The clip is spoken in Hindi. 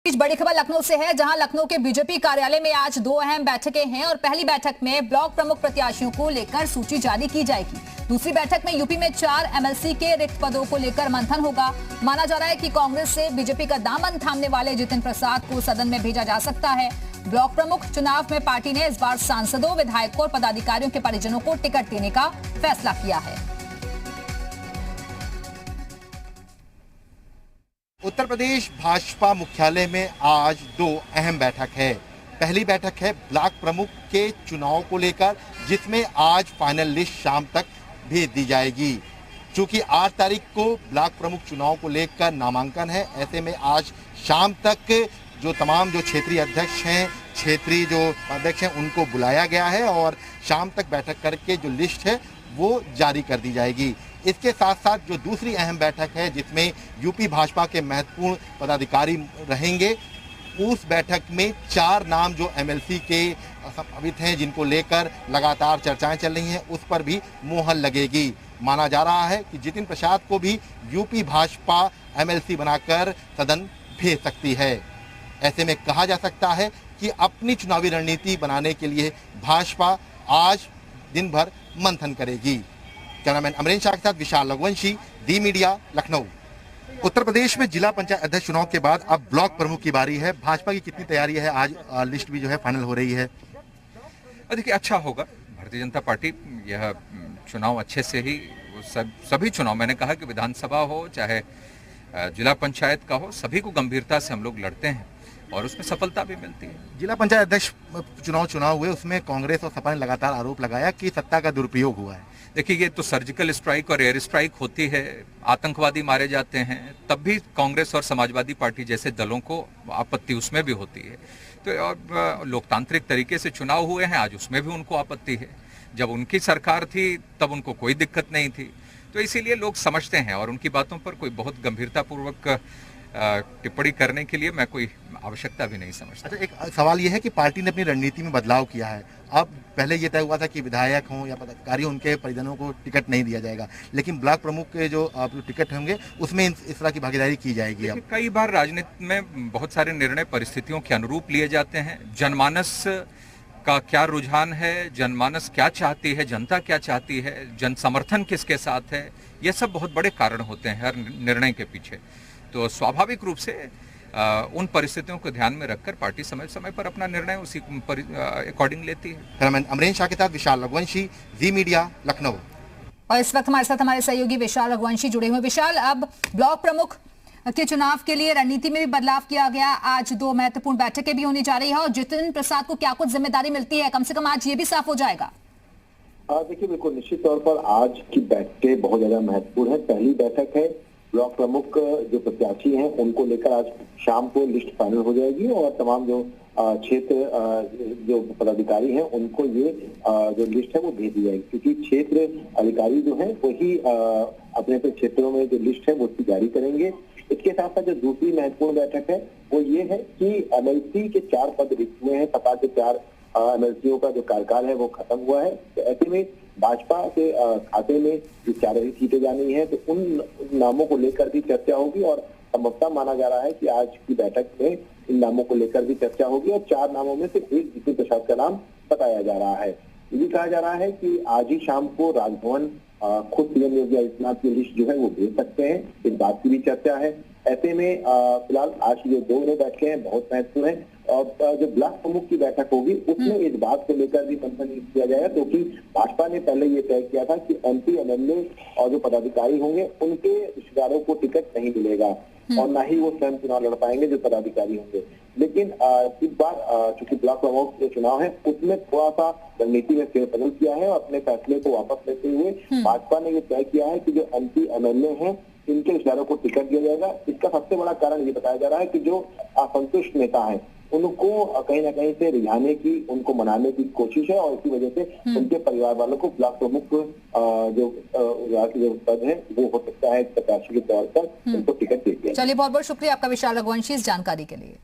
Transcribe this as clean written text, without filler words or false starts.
इस बड़ी खबर लखनऊ से है, जहां लखनऊ के बीजेपी कार्यालय में आज दो अहम बैठकें हैं और पहली बैठक में ब्लॉक प्रमुख प्रत्याशियों को लेकर सूची जारी की जाएगी। दूसरी बैठक में यूपी में 4 एमएलसी के रिक्त पदों को लेकर मंथन होगा। माना जा रहा है कि कांग्रेस से बीजेपी का दामन थामने वाले जितिन प्रसाद को सदन में भेजा जा सकता है। ब्लॉक प्रमुख चुनाव में पार्टी ने इस बार सांसदों, विधायकों और पदाधिकारियों के परिजनों को टिकट देने का फैसला किया है। उत्तर प्रदेश भाजपा मुख्यालय में आज दो अहम बैठक है। पहली बैठक है ब्लॉक प्रमुख के चुनाव को लेकर, जिसमें आज फाइनल लिस्ट शाम तक भेज दी जाएगी। चूंकि 8 तारीख को ब्लॉक प्रमुख चुनाव को लेकर नामांकन है, ऐसे में आज शाम तक जो तमाम जो क्षेत्रीय अध्यक्ष हैं, क्षेत्रीय जो अध्यक्ष हैं, उनको बुलाया गया है और शाम तक बैठक करके जो लिस्ट है वो जारी कर दी जाएगी। इसके साथ साथ जो दूसरी अहम बैठक है, जिसमें यूपी भाजपा के महत्वपूर्ण पदाधिकारी रहेंगे, उस बैठक में 4 नाम जो एमएलसी के संभावित हैं, जिनको लेकर लगातार चर्चाएं चल रही हैं, उस पर भी मोहर लगेगी। माना जा रहा है कि जितिन प्रसाद को भी यूपी भाजपा एमएलसी बनाकर सदन भेज सकती है। ऐसे में कहा जा सकता है कि अपनी चुनावी रणनीति बनाने के लिए भाजपा आज दिन भर मंथन करेगी। कैमरामैन अमरीन शाह के साथ विशाल रघुवंशी, दी मीडिया, लखनऊ। उत्तर प्रदेश में जिला पंचायत अध्यक्ष चुनाव के बाद अब ब्लॉक प्रमुख की बारी है। भाजपा की कितनी तैयारी है? आज लिस्ट भी जो है फाइनल हो रही है। देखिए, अच्छा होगा। भारतीय जनता पार्टी यह चुनाव अच्छे से ही सभी चुनाव, मैंने कहा कि विधानसभा हो चाहे जिला पंचायत का हो, सभी को गंभीरता से हम लोग लड़ते हैं और उसमें सफलता भी मिलती है। जिला पंचायत अध्यक्ष चुनाव हुए, उसमें कांग्रेस और सपा ने लगातार आरोप लगाया कि सत्ता का दुरुपयोग हुआ है। देखिए, ये तो सर्जिकल स्ट्राइक और एयर स्ट्राइक होती है, आतंकवादी मारे जाते हैं, तब भी कांग्रेस और समाजवादी पार्टी जैसे दलों को आपत्ति उसमें भी होती है। तो और लोकतांत्रिक तरीके से चुनाव हुए हैं, आज उसमें भी उनको आपत्ति है। जब उनकी सरकार थी तब उनको कोई दिक्कत नहीं थी। तो इसीलिए लोग समझते हैं और उनकी बातों पर कोई बहुत गंभीरतापूर्वक टिप्पणी करने के लिए मैं कोई आवश्यकता भी नहीं समझता। अच्छा, एक सवाल यह है कि पार्टी ने अपनी रणनीति में बदलाव किया है। अब पहले ये तय हुआ था कि विधायक हों या पदाधिकारी, उनके परिजनों को टिकट नहीं दिया जाएगा, लेकिन ब्लॉक प्रमुख के जो टिकट होंगे उसमें इस तरह की भागीदारी की जाएगी। अब कई बार राजनीति में बहुत सारे निर्णय परिस्थितियों के अनुरूप लिए जाते हैं। जनमानस का क्या रुझान है, जनमानस क्या चाहती है, जनता क्या चाहती है, जन समर्थन किसके साथ है, ये सब बहुत बड़े कारण होते हैं हर निर्णय के पीछे। तो स्वाभाविक रूप से उन परिस्थितियों को ध्यान में रखकर पार्टी समय समय पर अपना निर्णय उसी अकॉर्डिंग लेती है। कैमरामैन अमरीन शाह के साथ विशाल रघुवंशी, जी मीडिया, लखनऊ। और इस वक्त हमारे साथ हमारे सहयोगी विशाल रघुवंशी जुड़े हुए। विशाल, अब ब्लॉक प्रमुख के चुनाव के लिए रणनीति में भी बदलाव किया गया। आज 2 महत्वपूर्ण बैठकें भी होने जा रही है और जितिन प्रसाद को क्या कुछ जिम्मेदारी मिलती है, कम से कम आज ये भी साफ हो जाएगा। देखिए, बिल्कुल निश्चित तौर पर आज की बैठकें बहुत ज्यादा महत्वपूर्ण है। पहली बैठक है ब्लॉक प्रमुख जो प्रत्याशी हैं उनको लेकर, आज शाम को लिस्ट फाइनल हो जाएगी और तमाम जो क्षेत्र जो पदाधिकारी हैं उनको ये जो लिस्ट है वो भेज दी जाएगी, क्योंकि क्षेत्र अधिकारी जो है वही अपने अपने क्षेत्रों में जो लिस्ट है वो उसकी जारी करेंगे। इसके साथ साथ जो दूसरी महत्वपूर्ण बैठक है वो ये है कि एमएलसी के 4 पद रिक्त हुए हैं। सपा के 4 एमएलसीओं का जो कार्यकाल है वो खत्म हुआ है। तो ऐसे में भाजपा के खाते में जो 4 ही सीटें जानी है, तो उन नामों को लेकर भी चर्चा होगी और संभवतः माना जा रहा है कि आज की बैठक में इन नामों को लेकर भी चर्चा होगी और 4 नामों में से एक जितिन प्रसाद का नाम बताया जा रहा है। ये भी कहा जा रहा है कि आज ही शाम को राजभवन खुद सीएम योगी आदित्यनाथ की लिस्ट जो है वो भेज सकते हैं, इस बात की भी चर्चा है। ऐसे में फिलहाल आज की जो 2 बैठकें हैं बहुत महत्वपूर्ण है और जो ब्लॉक प्रमुख की बैठक होगी उसमें इस बात को लेकर भी मंथन किया जाएगा, क्योंकि भाजपा ने पहले ये तय किया था कि एमपी, एमएलए और जो पदाधिकारी होंगे उनके रिश्तेदारों को टिकट नहीं मिलेगा और ना ही वो स्वयं चुनाव लड़ पाएंगे जो पदाधिकारी होंगे। लेकिन इस बार चूंकि ब्लॉक प्रमुख के चुनाव है उसमें थोड़ा सा रणनीति में फेरबदल किया है और अपने फैसले को वापस लेते हुए भाजपा ने ये तय किया है कि जो एमपी, एमएलए हैं इनके रिश्तेदारों को टिकट दिया जाएगा। इसका सबसे बड़ा कारण ये बताया जा रहा है कि जो असंतुष्ट नेता हैं उनको कहीं ना कहीं से रिझाने की, उनको मनाने की कोशिश है और इसी वजह से उनके परिवार वालों को ब्लॉक प्रमुख जो पद है वो हो सकता है प्रत्याशी के तौर पर उनको टिकट दे दिया। चलिए, बहुत बहुत शुक्रिया आपका विशाल रघुवंशी इस जानकारी के लिए।